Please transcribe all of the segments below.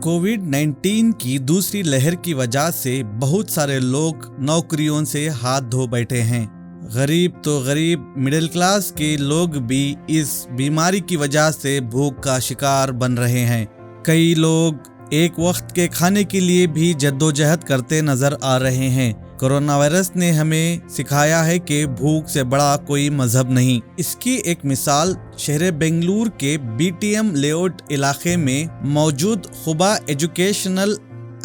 कोविड-19 की दूसरी लहर की वजह से बहुत सारे लोग नौकरियों से हाथ धो बैठे हैं। गरीब तो गरीब, मिडिल क्लास के लोग भी इस बीमारी की वजह से भूख का शिकार बन रहे हैं। कई लोग एक वक्त के खाने के लिए भी जद्दोजहद करते नजर आ रहे हैं। कोरोना वायरस ने हमें सिखाया है कि भूख से बड़ा कोई मजहब नहीं। इसकी एक मिसाल शहर बेंगलुरु के बीटीएम लेआउट इलाके में मौजूद खुबा एजुकेशनल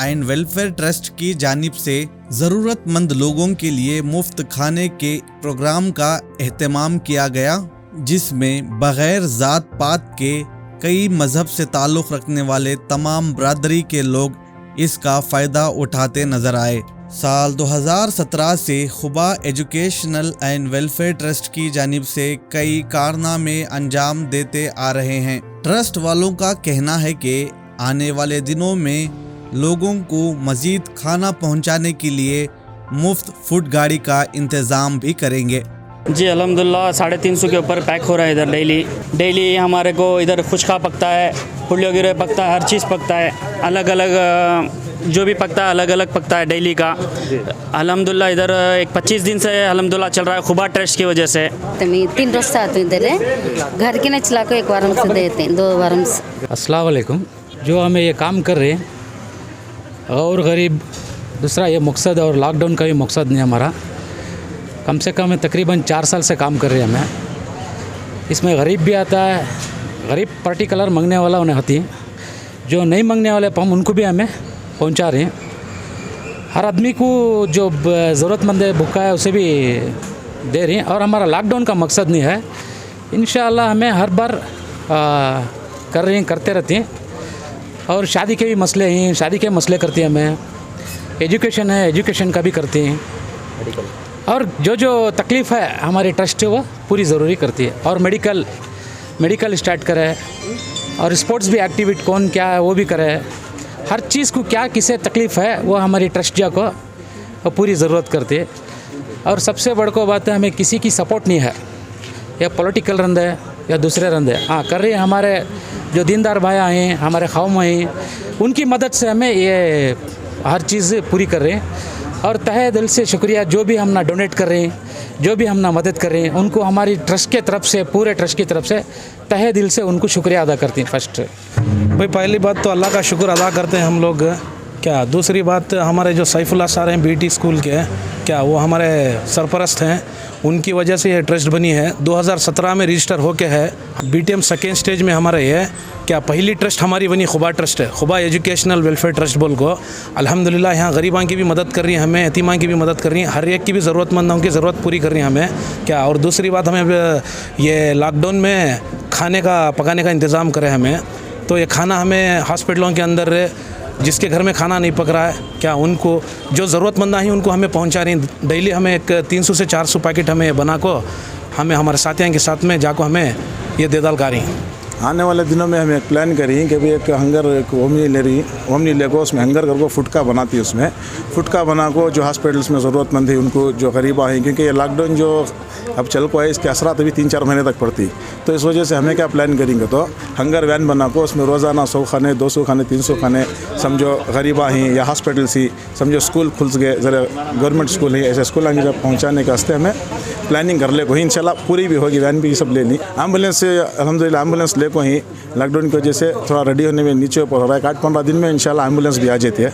एंड वेलफेयर ट्रस्ट की जानिब से जरूरतमंद लोगों के लिए मुफ्त खाने के प्रोग्राम का एहतमाम किया गया, जिसमें बगैर जात पात के कई मजहब से ताल्लुक़ रखने वाले तमाम बरादरी के लोग इसका फ़ायदा उठाते नजर आए। साल 2017 से खुबा एजुकेशनल एंड वेलफेयर ट्रस्ट की जानिब से कई कारनामे अंजाम देते आ रहे हैं। ट्रस्ट वालों का कहना है कि आने वाले दिनों में लोगों को मज़ीद खाना पहुंचाने के लिए मुफ्त फूड गाड़ी का इंतज़ाम भी करेंगे। जी अल्हम्दुलिल्लाह 350 के ऊपर पैक हो रहा है इधर डेली हमारे को इधर खुशका पकता है, पुलियो गिरे पकता है, हर चीज़ पकता है, अलग अलग जो भी पकता है अलग अलग पकता है डेली का। अल्हम्दुलिल्लाह इधर एक 25 दिन से अल्हम्दुलिल्लाह चल रहा है खुबा ट्रस्ट की वजह से। 3 रोज से आते इधर घर के न चला को 1 वारम से देते हैं, 2 वारम से। अस्सलाम वालेकुम। जो हमें ये काम कर रहे हैं और गरीब, दूसरा ये मकसद और लॉकडाउन का भी मकसद नहीं हमारा। कम से कम तकरीबन 4 साल से काम कर रहे हैं हमें। इसमें गरीब भी आता है, गरीब पर्टिकुलर मांगने वाला उन्हें होती है, जो नहीं मांगने वाले हम उनको भी हमें पहुंचा रहे हैं। हर आदमी को जो ज़रूरतमंद है भूखा है उसे भी दे रहे हैं। और हमारा लॉकडाउन का मकसद नहीं है, इंशाअल्लाह हमें हर बार कर रहे हैं, करते रहते हैं। और शादी के भी मसले हैं, शादी के मसले करते हैं हमें। एजुकेशन है, एजुकेशन का भी करते हैं। और जो तकलीफ़ है हमारी ट्रस्ट वो पूरी ज़रूरी करती है। और मेडिकल स्टार्ट करे, और स्पोर्ट्स भी एक्टिविटी कौन क्या है वो भी करे। हर चीज़ को क्या किसे तकलीफ़ है वो हमारी ट्रस्ट को पूरी ज़रूरत करती है। और सबसे बड़ को बात है, हमें किसी की सपोर्ट नहीं है, या पॉलिटिकल रंद है या दूसरे रंद है। हाँ, कर रहे हैं हमारे जो दीनदार भाई हैं, हमारे खाम हैं, उनकी मदद से हमें ये हर चीज़ पूरी कर रहे हैं। और तहे दिल से शुक्रिया, जो भी हम ना डोनेट कर रहे हैं, जो भी हम ना मदद कर रहे हैं, उनको हमारी ट्रस्ट के तरफ से, पूरे ट्रस्ट की तरफ से तहे दिल से उनको शुक्रिया अदा करते हैं। फर्स्ट भाई पहली बात तो अल्लाह का शुक्र अदा करते हैं हम लोग। क्या दूसरी बात, हमारे जो सैफुल्लाह सर हैं बीटी स्कूल के, क्या वो हमारे सरपरस्त हैं, उनकी वजह से ये ट्रस्ट बनी है। 2017 में रजिस्टर होके है। बीटीएम सेकेंड स्टेज में हमारे ये क्या पहली ट्रस्ट हमारी बनी खुबा ट्रस्ट है, खुबा एजुकेशनल वेलफेयर ट्रस्ट बोल को। अल्हम्दुलिल्लाह यहाँ गरीबां की भी मदद कर रही है, हमें यतीमां की भी मदद कर रही है, हर एक की भी ज़रूरतमंदों की ज़रूरत पूरी कर रही है हमें क्या। और दूसरी बात, हमें ये लॉकडाउन में खाने का पकाने का इंतज़ाम करे हमें। तो ये खाना हमें हॉस्पिटलों के अंदर जिसके घर में खाना नहीं पक रहा है, क्या उनको जो ज़रूरतमंद हैं उनको हमें पहुंचा रही हैं। डेली हमें एक 300 से 400 पैकेट हमें बना को हमें हमारे साथियों के साथ में जाको हमें ये देदाल कर रही हैं। आने वाले दिनों में हम एक प्लान करी कि भाई एक हंगर एक ओमनी ले को उसमें हंगर करको फुटका बनाती है, उसमें फुटका बना को जो हॉस्पिटल्स में ज़रूरतमंद है उनको, जो गरीब हैं, क्योंकि ये लॉकडाउन जो अब चल को है इसके असरात अभी 3-4 महीने तक पड़ती। तो इस वजह से हमें क्या प्लान करेंगे, तो हंगर वैन बना को उसमें रोज़ाना 100 खाने, 200 खाने, 300 खाने, समझो गरीबा हैं या हॉस्पिटल सी, समझो स्कूल खुल गए ज़रा गवर्नमेंट स्कूल है, ऐसे स्कूल आगे जब पहुँचाने के वास्ते हमें प्लानिंग कर ले को ही इंशाल्लाह पूरी भी होगी। वैन भी सब ले ली। एम्बुलेंस से अल्हम्दुलिल्लाह एम्बुलेंस ले को ही लॉकडाउन की वजह से थोड़ा रेडी होने में नीचे ऊपर हो रहा है। 8-15 दिन में इंशाल्लाह एम्बुलेंस भी आ जाती है।